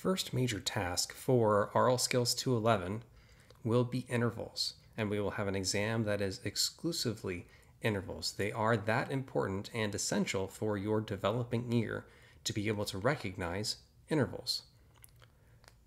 first major task for Aural Skills 211 will be intervals, and we will have an exam that is exclusively intervals. They are that important and essential for your developing ear to be able to recognize intervals.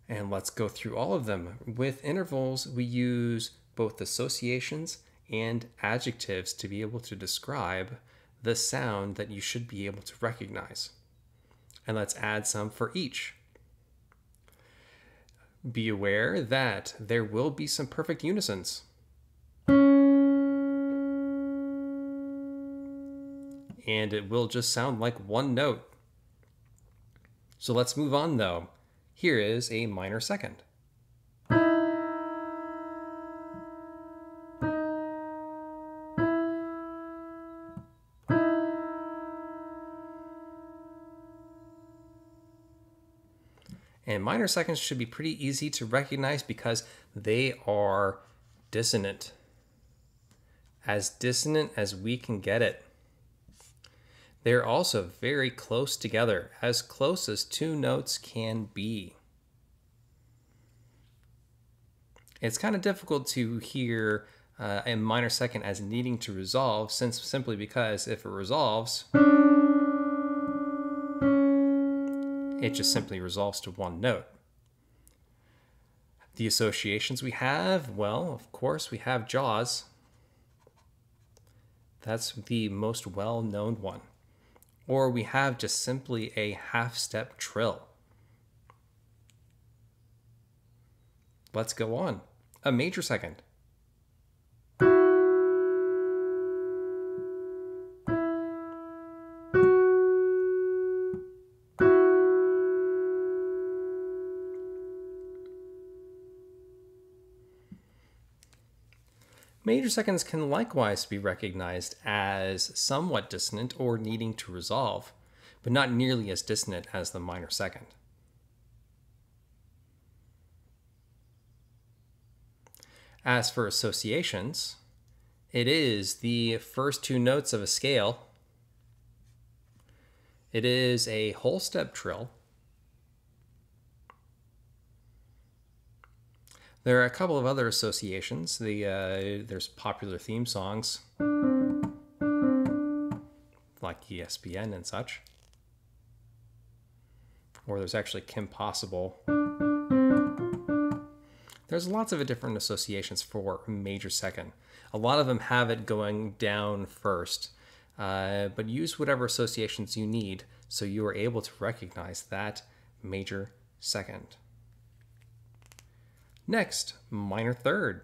And let's go through all of them. With intervals, we use both associations and adjectives to be able to describe the sound that you should be able to recognize. And let's add some for each. Be aware that there will be some perfect unisons. And it will just sound like one note. So let's move on though. Here is a minor second. And minor seconds should be pretty easy to recognize because they are dissonant. As dissonant as we can get it. They're also very close together, as close as two notes can be. It's kind of difficult to hear a minor second as needing to resolve, simply because if it resolves, it just simply resolves to one note. The associations we have, well, of course, we have jaws. That's the most well-known one. Or we have just simply a half-step trill. Let's go on. A major second. Major seconds can likewise be recognized as somewhat dissonant or needing to resolve, but not nearly as dissonant as the minor second. As for associations, it is the first two notes of a scale. It is a whole step trill. There are a couple of other associations. There's popular theme songs, like ESPN and such. Or there's actually Kim Possible. There's lots of different associations for major second. A lot of them have it going down first, but use whatever associations you need so you are able to recognize that major second. Next, minor third.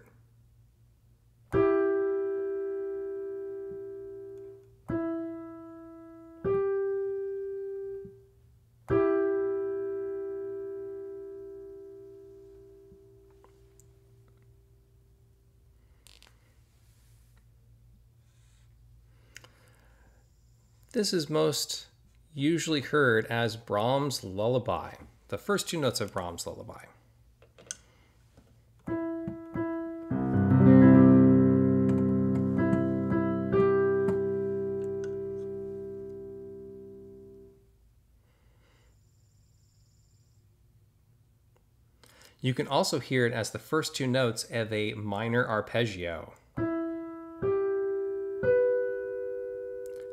This is most usually heard as Brahms' lullaby, the first two notes of Brahms' lullaby. You can also hear it as the first two notes of a minor arpeggio.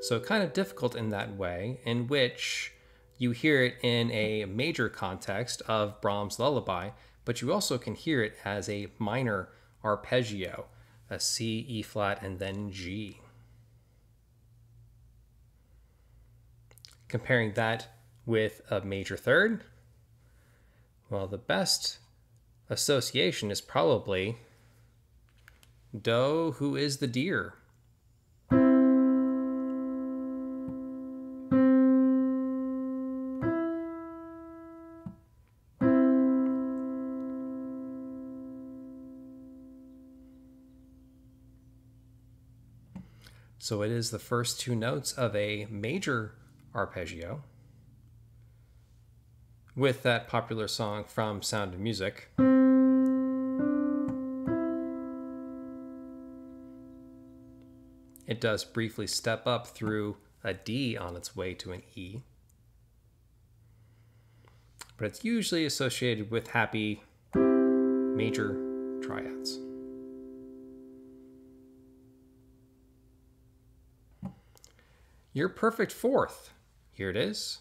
So kind of difficult in that way, in which you hear it in a major context of Brahms' lullaby, but you also can hear it as a minor arpeggio, a C, E flat, and then G. Comparing that with a major third, well, the best association is probably Do, who is the deer? So it is the first two notes of a major arpeggio with that popular song from Sound of Music. It does briefly step up through a D on its way to an E. but it's usually associated with happy major triads. Your perfect fourth. Here it is.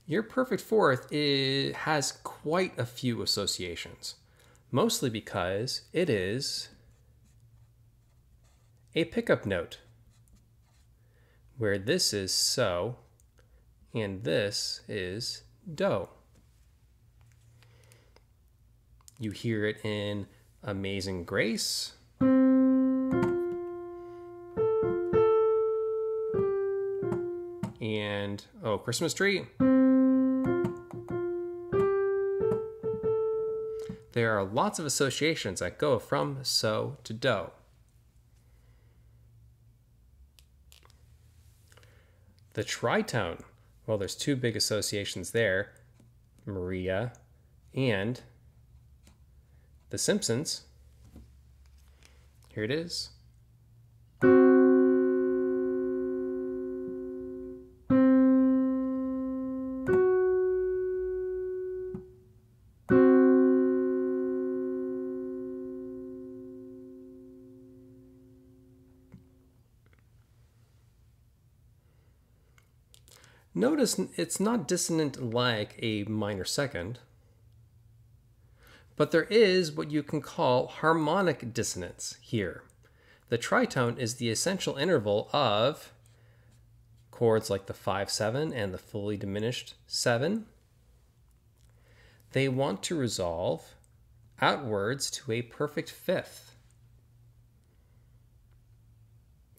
Your perfect fourth has quite a few associations, mostly because it is a pickup note, where this is so and this is do. You hear it in Amazing Grace, and Oh Christmas Tree. There are lots of associations that go from so to do. The tritone, well, there's two big associations there, Maria and The Simpsons. Here it is. Notice it's not dissonant like a minor second, but there is what you can call harmonic dissonance here. The tritone is the essential interval of chords like the 5-7 and the fully diminished 7. They want to resolve outwards to a perfect fifth.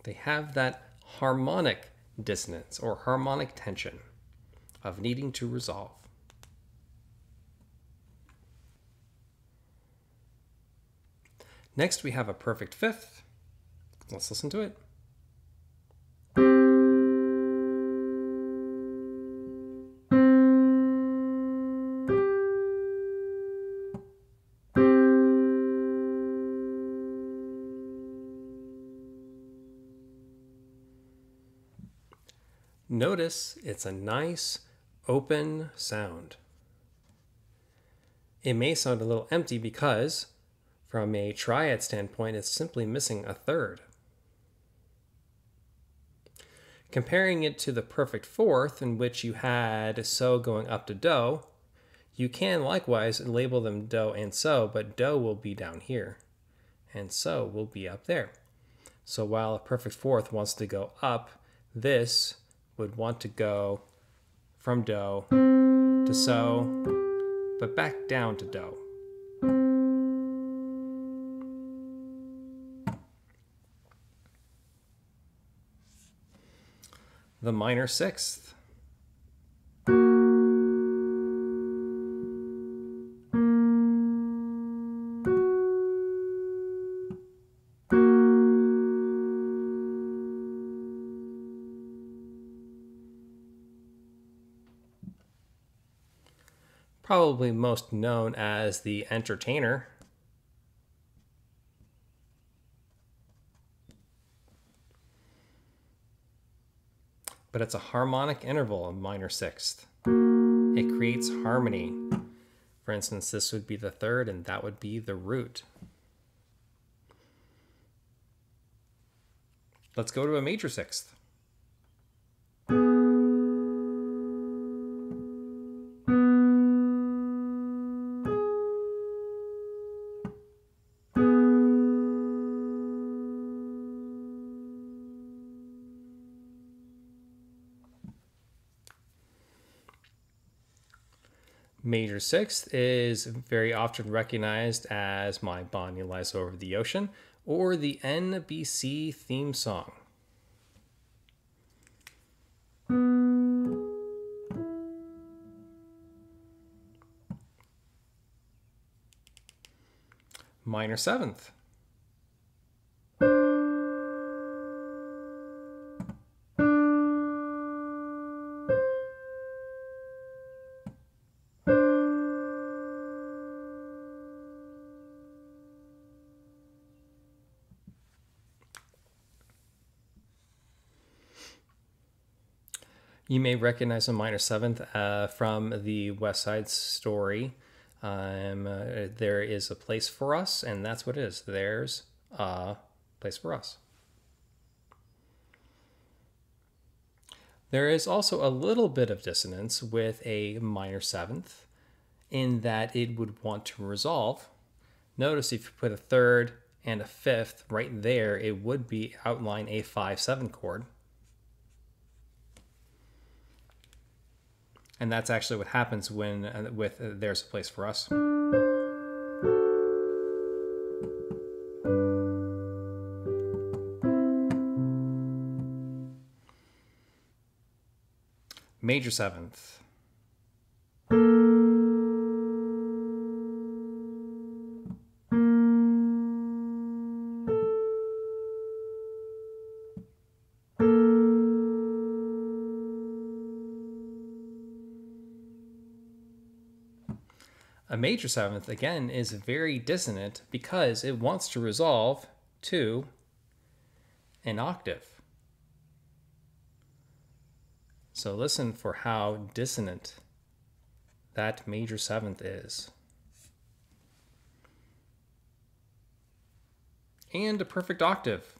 They have that harmonic dissonance or harmonic tension of needing to resolve. Next, we have a perfect fifth. Let's listen to it. Notice it's a nice open sound. It may sound a little empty because from a triad standpoint, it's simply missing a third. Comparing it to the perfect fourth, in which you had so going up to do, you can likewise label them do and so, but do will be down here and so will be up there. So while a perfect fourth wants to go up, this would want to go from do to so, but back down to do. The minor sixth. Probably most known as the entertainer. But it's a harmonic interval of minor sixth. It creates harmony. For instance, this would be the third and that would be the root. Let's go to a major sixth. Major sixth is very often recognized as My Bonnie Lies Over the Ocean or the NBC theme song. Minor seventh. You may recognize a minor seventh from the West Side Story. There is a place for us, and that's what it is. There's a place for us. There is also a little bit of dissonance with a minor seventh in that it would want to resolve. Notice if you put a third and a fifth right there, it would be outline a 5/7 chord. And that's actually what happens when with There's a Place for Us. Major seventh. A major seventh, again, is very dissonant because it wants to resolve to an octave. So listen for how dissonant that major seventh is. And a perfect octave.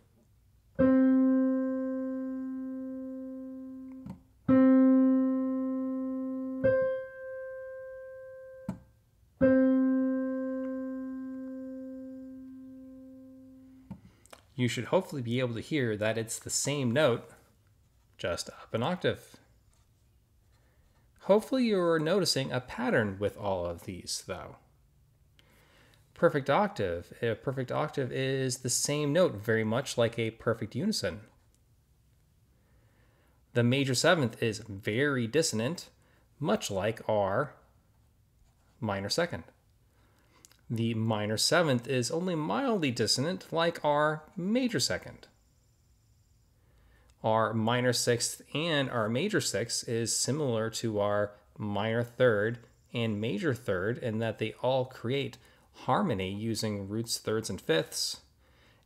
You should hopefully be able to hear that it's the same note, just up an octave. Hopefully you're noticing a pattern with all of these, though. Perfect octave. A perfect octave is the same note, very much like a perfect unison. The major seventh is very dissonant, much like our minor second. The minor seventh is only mildly dissonant, like our major second. Our minor sixth and our major sixth is similar to our minor third and major third in that they all create harmony using roots, thirds, and fifths.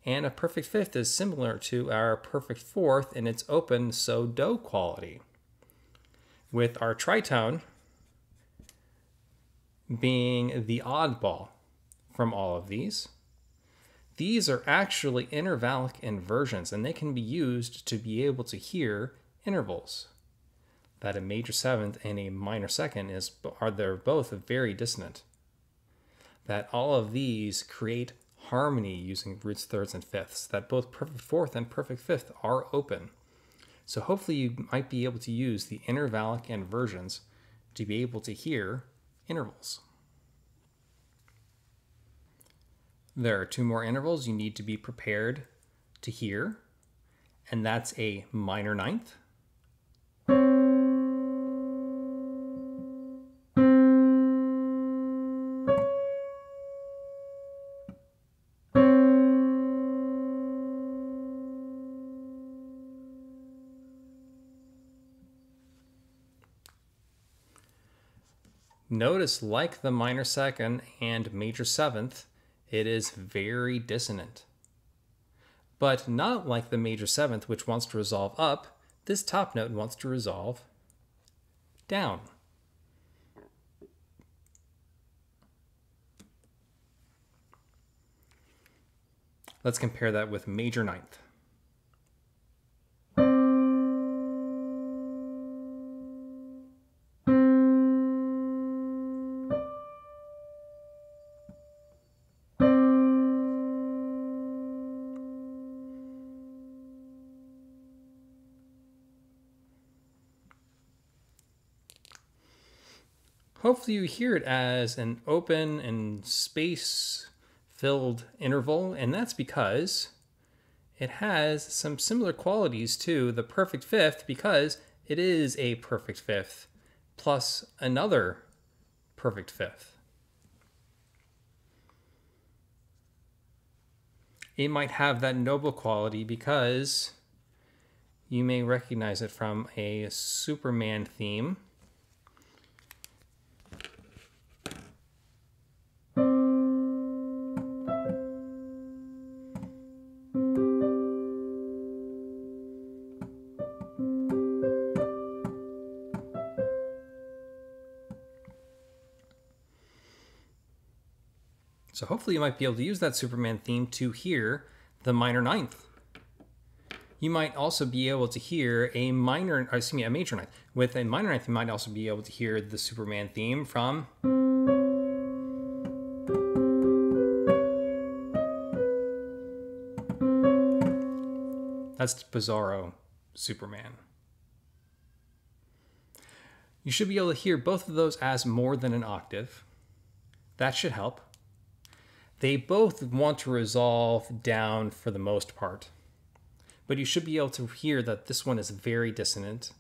And a perfect fifth is similar to our perfect fourth in its open so-do quality. With our tritone being the oddball from all of these. These are actually intervallic inversions, and they can be used to be able to hear intervals. That a major seventh and a minor second they're both very dissonant. That all of these create harmony using roots, thirds, and fifths. That both perfect fourth and perfect fifth are open. So hopefully you might be able to use the intervallic inversions to be able to hear intervals. There are two more intervals you need to be prepared to hear, and that's a minor ninth Notice, like the minor second and major seventh, it is very dissonant. But not like the major seventh, which wants to resolve up, this top note wants to resolve down. Let's compare that with major ninth. Hopefully you hear it as an open and space-filled interval, and that's because it has some similar qualities to the perfect fifth because it is a perfect fifth plus another perfect fifth. It might have that noble quality because you may recognize it from a Superman theme. So hopefully you might be able to use that Superman theme to hear the minor ninth. You might also be able to hear a major ninth. With a minor ninth, you might also be able to hear the Superman theme from that's Bizarro Superman. You should be able to hear both of those as more than an octave. That should help. They both want to resolve down for the most part. But you should be able to hear that this one is very dissonant,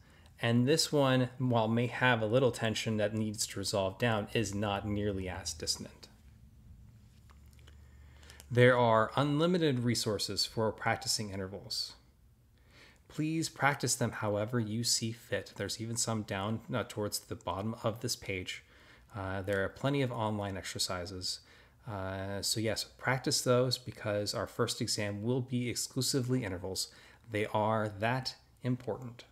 and this one, while may have a little tension that needs to resolve down, is not nearly as dissonant. There are unlimited resources for practicing intervals. Please practice them however you see fit. There's even some down towards the bottom of this page. There are plenty of online exercises. So yes, practice those because our first exam will be exclusively intervals. They are that important.